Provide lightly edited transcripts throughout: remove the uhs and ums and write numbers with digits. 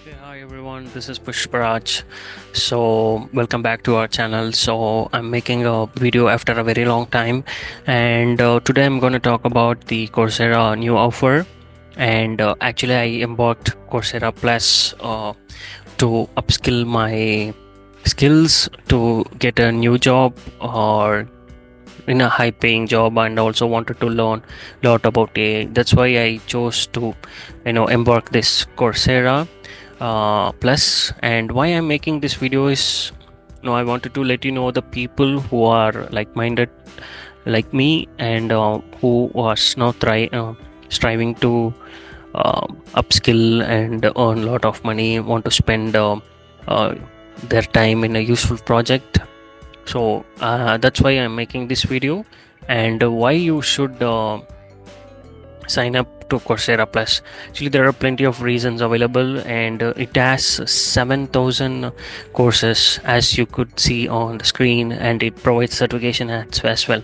Hey, hi everyone, this is Pushparaj. So, welcome back to our channel. So, I'm making a video after a very long time, and today I'm going to talk about the Coursera new offer. And actually, I embarked Coursera Plus to upskill my skills to get a new job or in a high paying job, and also wanted to learn a lot about AI. That's why I chose to embark this Coursera plus. And why I'm making this video is, I wanted to let you know the people who are like minded like me, and who was now striving to upskill and earn a lot of money, want to spend uh, their time in a useful project. So that's why I'm making this video, and why you should sign up to Coursera Plus. Actually, there are plenty of reasons available, and it has 7,000 courses, as you could see on the screen, and it provides certification as well.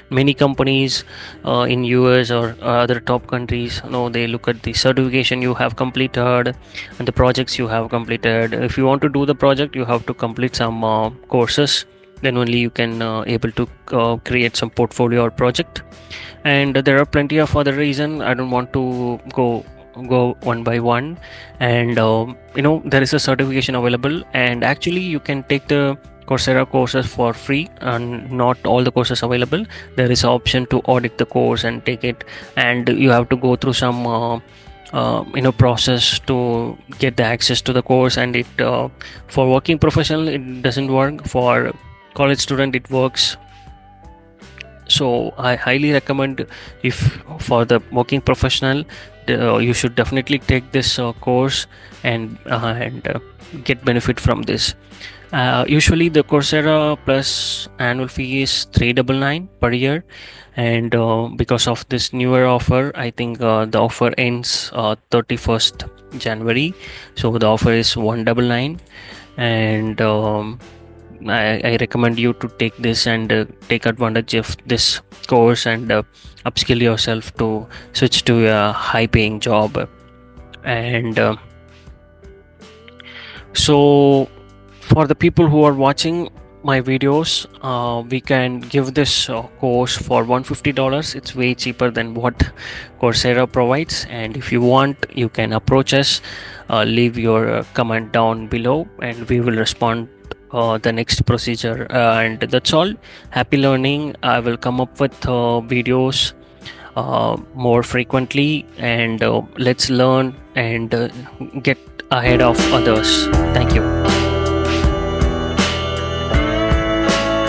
Many companies in US or other top countries, they look at the certification you have completed and the projects you have completed. If you want to do the project, you have to complete some courses. Then only you can able to create some portfolio or project. And there are plenty of other reason. I don't want to go one by one. And there is a certification available, and actually you can take the Coursera courses for free, and not all the courses available. There is an option to audit the course and take it, and you have to go through some process to get the access to the course. And it for working professional it doesn't work. For college student it works. So I highly recommend, if for the working professional, you should definitely take this course and get benefit from this. Usually the Coursera Plus annual fee is 399 per year, and because of this newer offer, I think the offer ends 31st January. So the offer is 199, and I recommend you to take this and take advantage of this course, and upskill yourself to switch to a high paying job. And so, for the people who are watching my videos, we can give this course for $150. It's way cheaper than what Coursera provides. And if you want, you can approach us, leave your comment down below, and we will respond the next procedure. And that's all. Happy learning. I will come up with videos more frequently, and let's learn and get ahead of others. Thank you.